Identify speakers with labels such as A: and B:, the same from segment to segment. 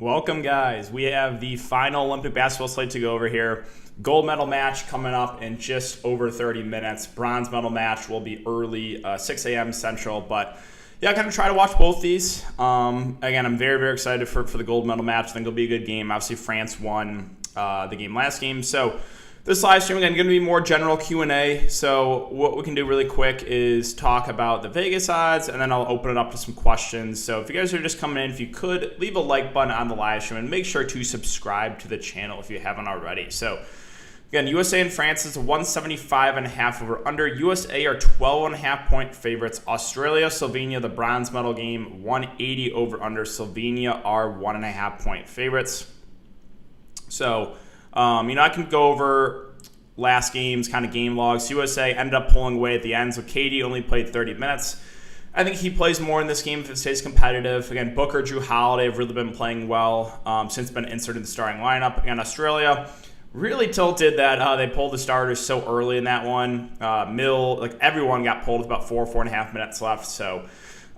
A: Welcome, guys. We have the final Olympic basketball slate to go over here. Gold medal match coming up in just over 30 minutes. Bronze medal match will be early, 6 a.m. Central. But yeah, I'm going to try to watch both these. Again, I'm very, very excited for the gold medal match. I think it'll be a good game. Obviously, France won the game last game. So this live stream, again, going to be more general Q&A. So what we can do really quick is talk about the Vegas odds, and then I'll open it up to some questions. So if you guys are just coming in, if you could, leave a like button on the live stream, and make sure to subscribe to the channel if you haven't already. So again, USA and France is a 175.5 over under. USA are 12.5 point favorites. Australia, Slovenia, the bronze medal game, 180 over under. Slovenia are 1.5 point favorites. So I can go over last game's kind of game logs. USA ended up pulling away at the end, so KD only played 30 minutes. I think he plays more in this game if it stays competitive. Again, Booker, Drew Holiday have really been playing well since been inserted in the starting lineup. Again, Australia really tilted that they pulled the starters so early in that one. Everyone got pulled with about 4.5 minutes left. So,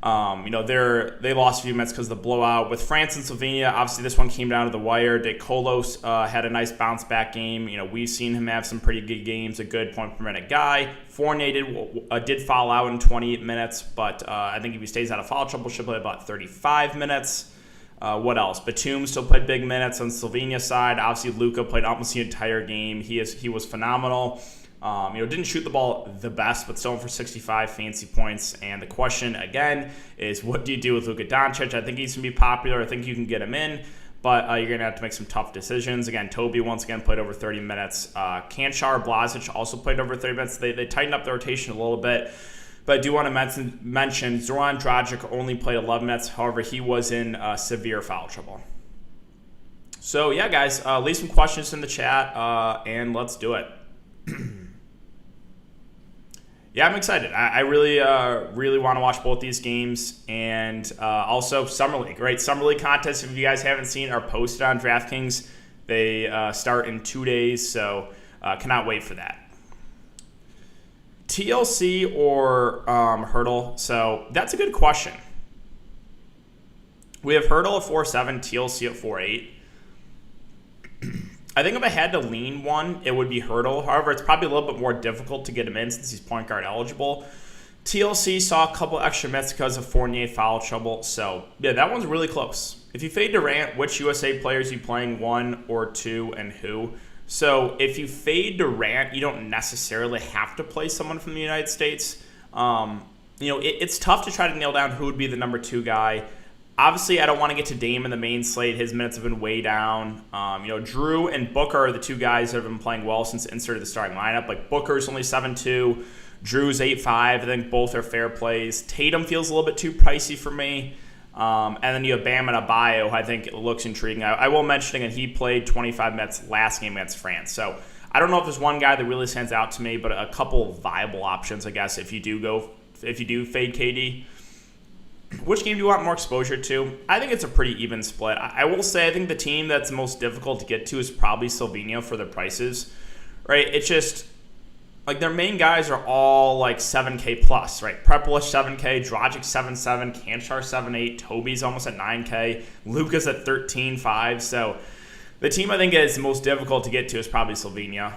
A: they lost a few minutes because of the blowout. With France and Slovenia, obviously this one came down to the wire. De Colos had a nice bounce back game. We've seen him have some pretty good games, a good point per minute guy. Fournier did foul out in 28 minutes, but I think if he stays out of foul trouble, should play about 35 minutes. What else? Batum still played big minutes on Slovenia's side. Obviously, Luka played almost the entire game. He was phenomenal. Didn't shoot the ball the best, but still for 65 fancy points. And the question, again, is what do you do with Luka Doncic? I think he's going to be popular. I think you can get him in, but you're going to have to make some tough decisions. Again, Toby once again played over 30 minutes. Kanchar, Blazic also played over 30 minutes. They tightened up the rotation a little bit. But I do want to mention Zoran Dragic only played 11 minutes. However, he was in severe foul trouble. So, yeah, guys, leave some questions in the chat, and let's do it. Yeah, I'm excited. I really want to watch both these games. And also Summer League. Great Summer League contest, if you guys haven't seen, are posted on Draftkings. They start in 2 days, so cannot wait for that. TLC or Hurdle? So that's a good question. We have Hurdle at 4.7, TLC at 4.8. I think if I had to lean one, it would be Hurdle. However, it's probably a little bit more difficult to get him in since he's point guard eligible. TLC saw a couple extra minutes because of Fournier foul trouble. So, yeah, that one's really close. If you fade Durant, which USA players are you playing, 1 or 2, and who? So if you fade Durant, you don't necessarily have to play someone from the United States. It's tough to try to nail down who would be the number 2 guy. Obviously, I don't want to get to Dame in the main slate. His minutes have been way down. Drew and Booker are the 2 guys that have been playing well since inserted the starting lineup. Like Booker's only 7.2, Drew's 8.5. I think both are fair plays. Tatum feels a little bit too pricey for me. And then you have Bam and Adebayo, I think it looks intriguing. I will mention again, he played 25 minutes last game against France. So I don't know if there's one guy that really stands out to me, but a couple of viable options, I guess, if you do fade KD. Which game do you want more exposure to? I think it's a pretty even split. I will say I think the team that's most difficult to get to is probably Slovenia for their prices, right? It's just like their main guys are all like 7K plus, right? Prepelic 7K, Dragic 7.7, Kanchar 7.8, Toby's almost at 9K, Luka's at 13.5. So the team I think is most difficult to get to is probably Slovenia.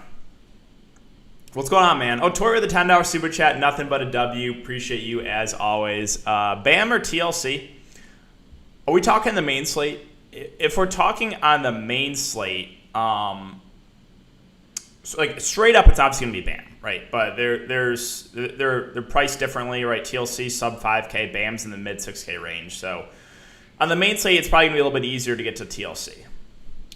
A: What's going on, man? Oh, Tori with the $10 super chat. Nothing but a W. Appreciate you as always. Bam or TLC? Are we talking the main slate? If we're talking on the main slate, straight up, it's obviously going to be Bam, right? But they're priced differently, right? TLC sub 5K, Bam's in the mid 6K range. So on the main slate, it's probably going to be a little bit easier to get to TLC.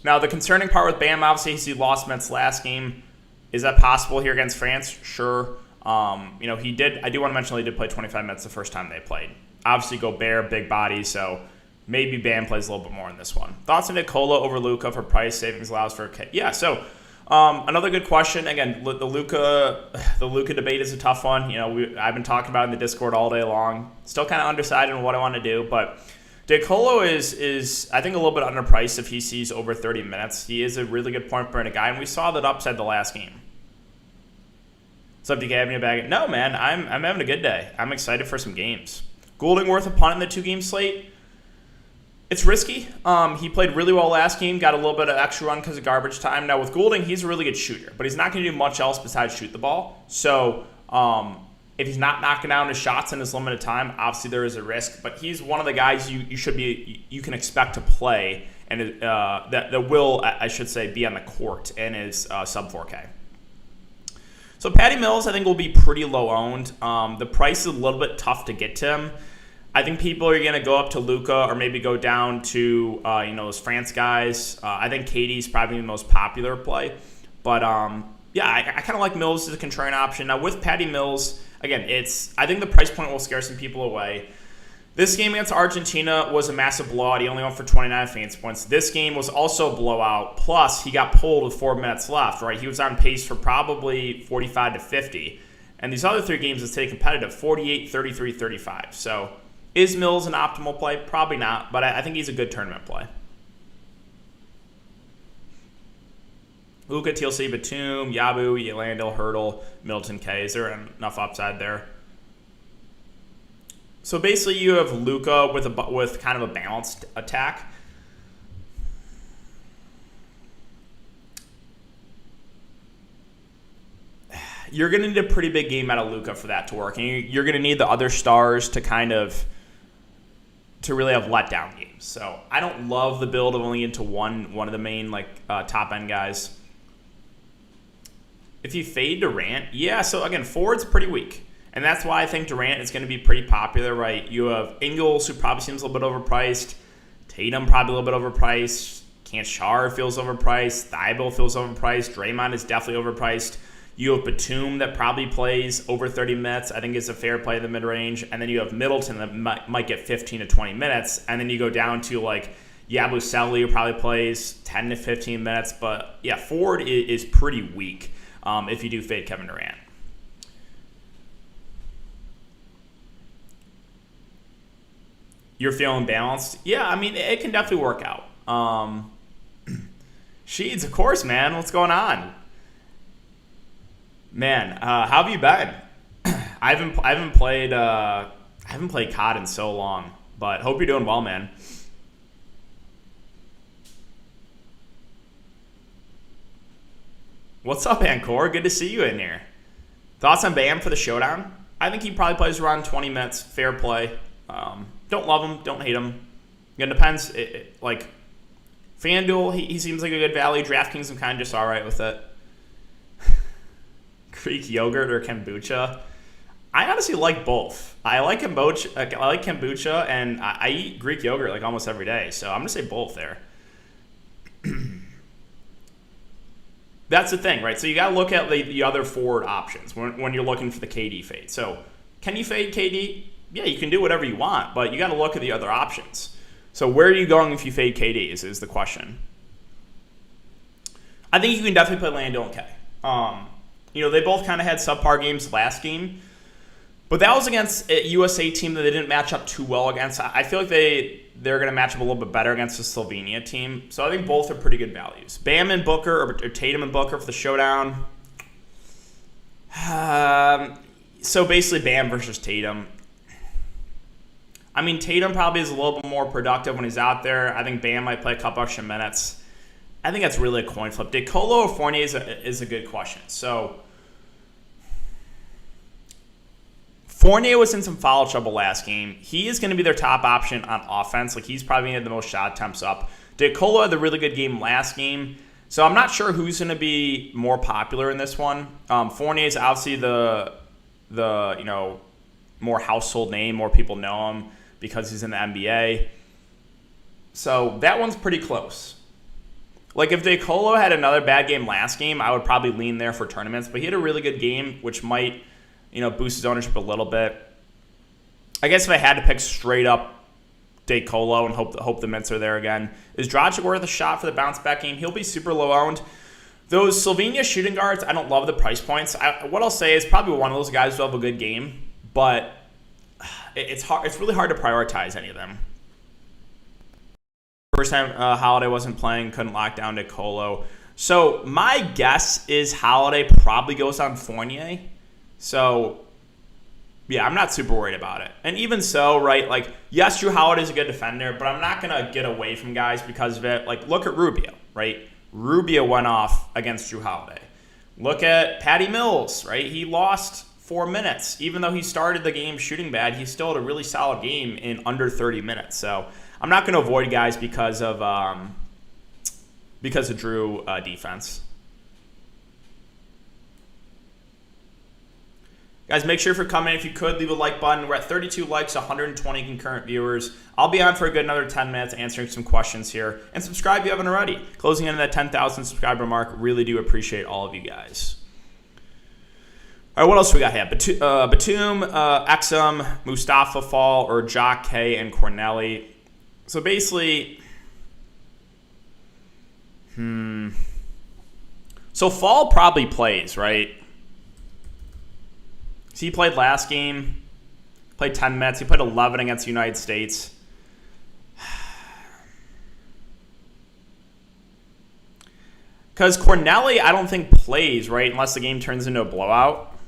A: Now, the concerning part with Bam, obviously, is he lost minutes last game. Is that possible here against France? Sure. He did. I do want to mention he did play 25 minutes the first time they played. Obviously, Gobert, big body, so maybe Bam plays a little bit more in this one. Thoughts on Nicola over Luka for price savings allows for a K? Yeah. So another good question. Again, the Luka debate is a tough one. I've been talking about it in the Discord all day long. Still kind of undecided on what I want to do, but DeColo is I think a little bit underpriced if he sees over 30 minutes. He is a really good point per minute guy, and we saw that upside the last game. What's up, DK? Having a bag? No, man, I'm having a good day. I'm excited for some games. Goulding worth a punt in the 2-game slate? It's risky. He played really well last game, got a little bit of extra run because of garbage time. Now with Goulding, he's a really good shooter, but he's not going to do much else besides shoot the ball. So if he's not knocking down his shots in his limited time, obviously there is a risk. But he's one of the guys you can expect to play and that will, I should say, be on the court and is sub 4K. So Patty Mills, I think, will be pretty low owned. The price is a little bit tough to get to him. I think people are going to go up to Luka or maybe go down to those France guys. I think KD's probably the most popular play. But yeah, I kind of like Mills as a contrarian option. Now with Patty Mills, again, I think the price point will scare some people away. This game against Argentina was a massive blowout. He only went for 29 fantasy points. This game was also a blowout. Plus, he got pulled with 4 minutes left, right? He was on pace for probably 45 to 50. And these other 3 games that stay competitive, 48, 33, 35. So is Mills an optimal play? Probably not, but I think he's a good tournament play. Luka, TLC, Batum, Yabu, Landale, Hurdle, Middleton, K. Is there enough upside there? So basically, you have Luka with kind of a balanced attack. You're going to need a pretty big game out of Luka for that to work, and you're going to need the other stars to really have letdown games. So I don't love the build of only into one of the main top end guys. If you fade Durant, yeah. So again, forward's pretty weak. And that's why I think Durant is going to be pretty popular, right? You have Ingles, who probably seems a little bit overpriced. Tatum, probably a little bit overpriced. Canchar feels overpriced. Thibault feels overpriced. Draymond is definitely overpriced. You have Batum that probably plays over 30 minutes. I think is a fair play in the mid-range. And then you have Middleton that might get 15 to 20 minutes. And then you go down to Yabusele, who probably plays 10 to 15 minutes. But yeah, forward is pretty weak if you do fade Kevin Durant. You're feeling balanced? Yeah, I mean, it can definitely work out. Sheeds, of course, man. What's going on? Man, how have you been? I haven't played COD in so long, but hope you're doing well, man. What's up, Ancor? Good to see you in here. Thoughts on Bam for the showdown? I think he probably plays around 20 minutes. Fair play. Don't love him, don't hate him. It depends. FanDuel, he seems like a good value. Draftkings, I'm kind of just all right with it. Greek yogurt or kombucha? I honestly like both. I like kombucha, and I eat Greek yogurt almost every day. So I'm gonna say both there. That's the thing, right? So you got to look at the other forward options when you're looking for the KD fade. So can you fade KD? Yeah, you can do whatever you want, but you got to look at the other options. So where are you going if you fade KD is the question. I think you can definitely play Lando and K. They both kind of had subpar games last game, but that was against a USA team that they didn't match up too well against. I feel like they're going to match up a little bit better against the Slovenia team. So I think both are pretty good values. Bam and Booker or Tatum and Booker for the showdown. So basically Bam versus Tatum. I mean, Tatum probably is a little bit more productive when he's out there. I think Bam might play a couple extra minutes. I think that's really a coin flip. DeColo or Fournier is a good question. So Fournier was in some foul trouble last game. He is going to be their top option on offense. He's probably going to have the most shot attempts up. DeColo had a really good game last game. So I'm not sure who's going to be more popular in this one. Fournier is obviously the more household name. More people know him because he's in the NBA. So that one's pretty close. If DeColo had another bad game last game, I would probably lean there for tournaments. But he had a really good game, which might, boost his ownership a little bit. I guess if I had to pick straight up DeColo and hope the mints are there again, is Dragic worth a shot for the bounce back game? He'll be super low owned. Those Slovenia shooting guards, I don't love the price points. What I'll say is probably one of those guys will have a good game, but it's hard. It's really hard to prioritize any of them. First time Holiday wasn't playing, couldn't lock down DeColo. So my guess is Holiday probably goes on Fournier. So Yeah, I'm not super worried about it. And even so, right, like, yes, Drew Holiday is a good defender, but I'm not going to get away from guys because of it. Like, look at Rubio, right? Rubio went off against Drew Holiday. Look at Patty Mills, right? He lost 4 minutes. Even though he started the game shooting bad, he still had a really solid game in under 30 minutes. So I'm not going to avoid guys because of Drew defense. Guys, make sure if you're coming, if you could, leave a like button. We're at 32 likes, 120 concurrent viewers. I'll be on for a good another 10 minutes answering some questions here. And subscribe if you haven't already. Closing in on that 10,000 subscriber mark. Really do appreciate all of you guys. All right, what else we got here? Batum, Exum, Mustafa Fall, or Jock K, and Cornelli. So basically, so Fall probably plays, right? So he played last game, played 10 minutes. He played 11 against the United States. Because Cornelli, I don't think plays, right, unless the game turns into a blowout.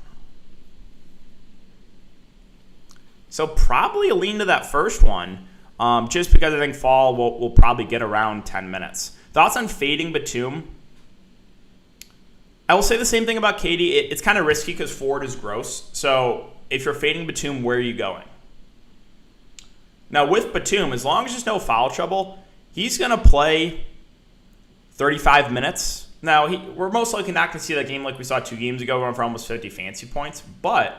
A: So probably a lean to that first one, just because I think Fall will probably get around 10 minutes. Thoughts on fading Batum? I will say the same thing about KD. It's kind of risky because Ford is gross. So if you're fading Batum, where are you going? Now with Batum, as long as there's no foul trouble, he's going to play 35 minutes. Now, we're most likely not going to see that game like we saw 2 games ago, going for almost 50 fantasy points. But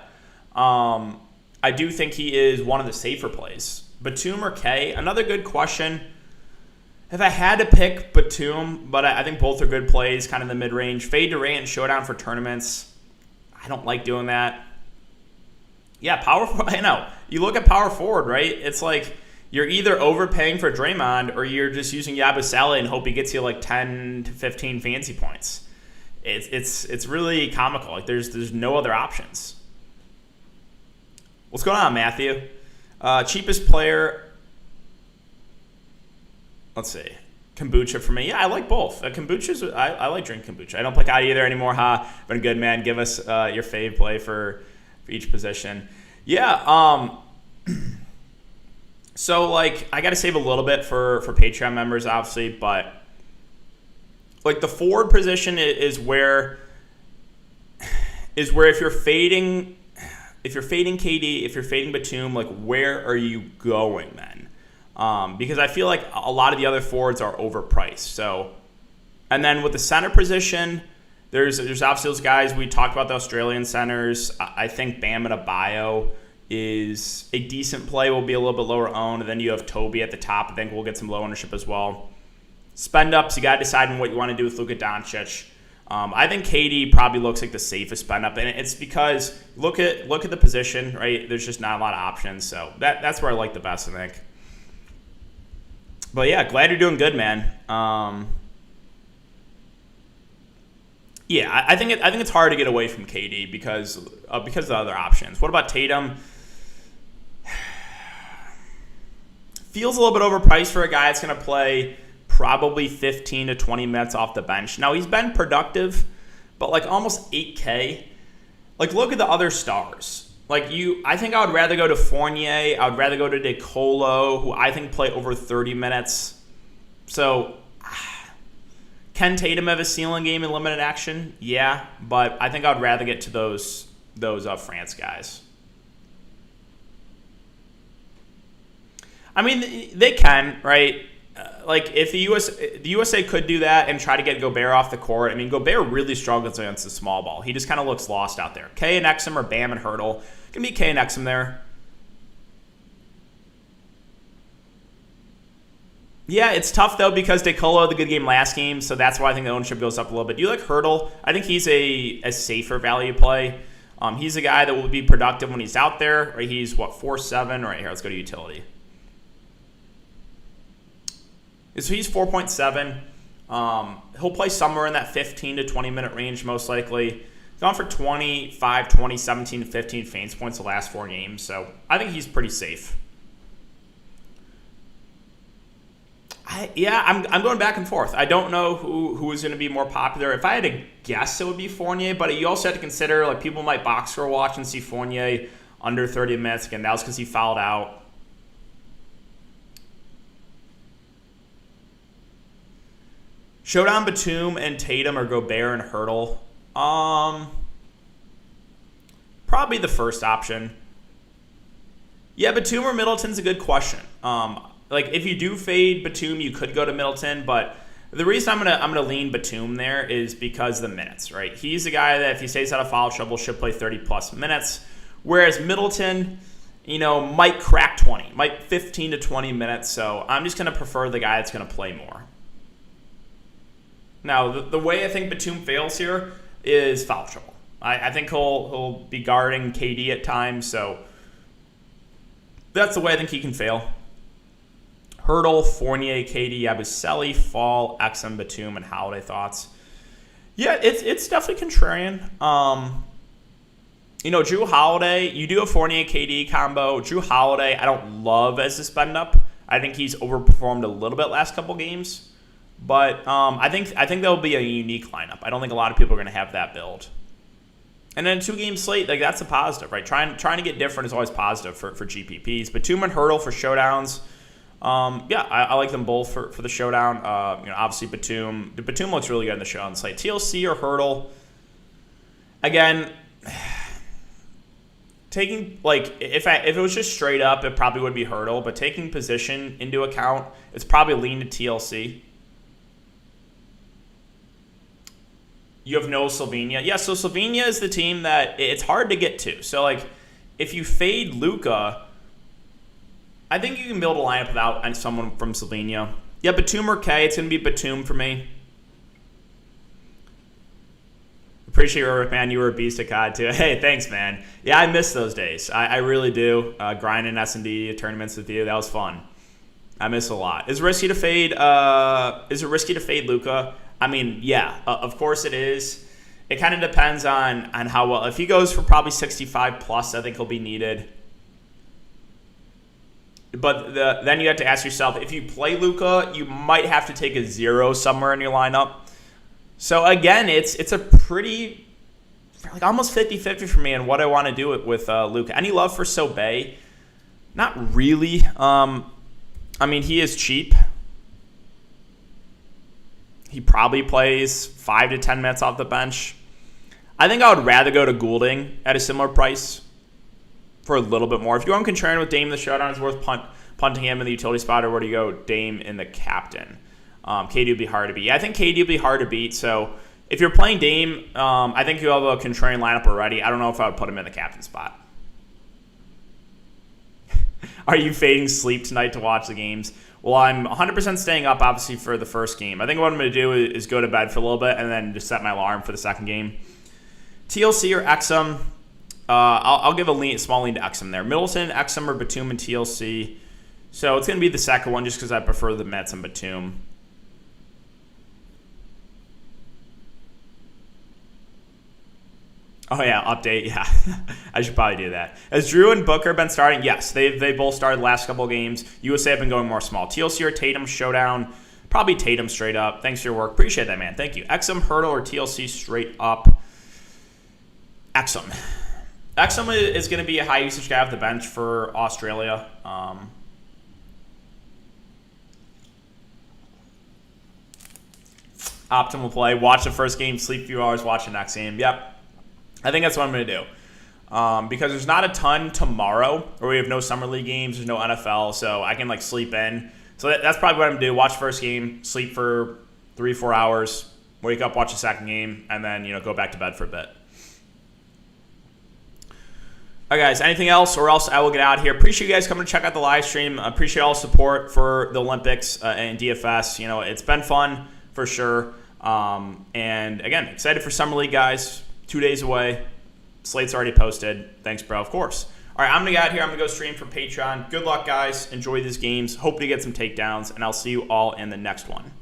A: I do think he is one of the safer plays. Batum or K? Another good question. If I had to pick Batum, but I think both are good plays, kind of the mid-range. Fade Durant and Showdown for tournaments. I don't like doing that. Yeah, power forward. I know. You look at power forward, right? It's like you're either overpaying for Draymond or you're just using Yabusele and hope he gets you like 10 to 15 fantasy points. It's really comical. Like there's no other options. What's going on, Matthew? Cheapest player. Let's see. Kombucha for me. Yeah, I like both. Kombucha's. I like drinking kombucha. I don't pick out either anymore. Been good, man. Give us your fave play for each position. Yeah. So like I got to save a little bit for Patreon members, obviously, but like the forward position is where if you're fading KD, if you're fading Batum, like where are you going then? Because I feel like a lot of the other forwards are overpriced. So, and then with the center position, there's obviously those guys we talked about, the Australian centers. I think Bam Adebayo is a decent play. Will be a little bit lower owned. And then you have Toby at the top. I think we'll get some low ownership as well. Spend ups, you got to decide on what you want to do with Luka Doncic. I think KD probably looks like the safest spend up, and it's because look at the position, right? There's just not a lot of options. So that's where I like the best, I think. But yeah, glad you're doing good, man. Yeah, I think it's hard to get away from KD because of the other options. What about Tatum? Feels a little bit overpriced for a guy that's going to play probably 15 to 20 minutes off the bench. Now, he's been productive, but like almost 8K. Like, look at the other stars. Like I think I would rather go to Fournier. I would rather go to DeColo, who I think play over 30 minutes. So, can Tatum have a ceiling game in limited action? Yeah, but I think I would rather get to those France guys. I mean, they can, right? Like if the USA could do that and try to get Gobert off the court. I mean, Gobert really struggles against the small ball. He just kind of looks lost out there. K and Exum or Bam and Hurdle. Can be K and Exum there. Yeah, it's tough though because DeColo had the good game last game, so that's why I think the ownership goes up a little bit. Do you like Hurdle? I think he's a safer value play. He's a guy that will be productive when he's out there. Right? He's 4.7. Right here, let's go to utility. So he's 4.7. He'll play somewhere in that 15 to 20 minute range most likely. Gone for 25, 20, 17, 15 fantasy points the last 4 games. So I think he's pretty safe. I'm going back and forth. I don't know who is going to be more popular. If I had to guess, it would be Fournier. But you also have to consider like people might box score watch and see Fournier under 30 minutes. Again, that was because he fouled out. Showdown Batum and Tatum or Gobert and Hurdle. Probably the first option. Yeah, Batum or Middleton's a good question. Like if you do fade Batum, you could go to Middleton, but the reason I'm gonna lean Batum there is because of the minutes, right? He's the guy that if he stays out of foul trouble should play 30 plus minutes, whereas Middleton, might crack 20, might 15 to 20 minutes. So I'm just gonna prefer the guy that's gonna play more. Now the way I think Batum fails here is foul trouble. I think he'll be guarding KD at times, so that's the way I think he can fail. Hurdle, Fournier, KD, Yabusele, Fall, Exum, Batum, and Holiday thoughts. Yeah, it's definitely contrarian. Drew Holiday, you do a Fournier KD combo. Drew Holiday, I don't love as a spend up. I think he's overperformed a little bit last couple games, but I think there'll be a unique lineup. I don't think a lot of people are going to have that build. And then 2-game slate, like that's a positive, right? Trying to get different is always positive for GPPs. Batum and Hurdle for showdowns. I like them both for the showdown. Obviously Batum looks really good in the showdown slate. TLC or Hurdle. Again, taking if it was just straight up, it probably would be Hurdle. But taking position into account, it's probably lean to TLC. You have no Slovenia. Yeah, so Slovenia is the team that it's hard to get to. So if you fade Luka, I think you can build a lineup without someone from Slovenia. Yeah, Batum or K. It's going to be Batum for me. Appreciate your work, man. You were a beast at COD, too. Hey, thanks, man. Yeah, I miss those days. I really do. Grinding S&D tournaments with you. That was fun. I miss a lot. Is it risky to fade Luka? I mean, yeah, of course it is. It kind of depends on how well. If he goes for probably 65 plus, I think he'll be needed. But then you have to ask yourself, if you play Luka, you might have to take a 0 somewhere in your lineup. So again, it's a pretty almost 50-50 for me on what I want to do with Luka. Any love for Sobey? Not really. He is cheap. He probably plays 5 to 10 minutes off the bench. I think I would rather go to Goulding at a similar price for a little bit more. If you go on contrarian with Dame in the showdown, it's worth punting him in the utility spot, or where do you go? Dame in the captain. KD would be hard to beat. Yeah, I think KD would be hard to beat. So if you're playing Dame, I think you have a contrarian lineup already. I don't know if I would put him in the captain spot. Are you fading sleep tonight to watch the games? Well, I'm 100% staying up, obviously, for the first game. I think what I'm going to do is go to bed for a little bit and then just set my alarm for the second game. TLC or Exum, I'll give a small lean to Exum there. Middleton, Exum, or Batum and TLC. So it's going to be the second one just because I prefer the Mets and Batum. Oh, yeah, update, yeah. I should probably do that. Has Drew and Booker been starting? Yes, they both started the last couple of games. USA have been going more small. TLC or Tatum showdown? Probably Tatum straight up. Thanks for your work. Appreciate that, man. Thank you. Exum, Hurdle, or TLC straight up? Exum. Exum is going to be a high usage guy off the bench for Australia. Optimal play. Watch the first game, sleep a few hours, watch the next game. Yep. I think that's what I'm going to do. Because there's not a ton tomorrow, or we have no summer league games, there's no NFL, so I can sleep in. So that's probably what I'm going to do. Watch first game, sleep for 3-4 hours, wake up, watch the second game, and then go back to bed for a bit. All right, guys, anything else, or else I will get out of here. Appreciate you guys coming to check out the live stream. Appreciate all the support for the Olympics and DFS. It's been fun for sure. And again, excited for summer league, guys. 2 days away. Slate's already posted. Thanks, bro. Of course. All right, I'm going to get out here. I'm going to go stream for Patreon. Good luck, guys. Enjoy these games. Hope to get some takedowns, and I'll see you all in the next one.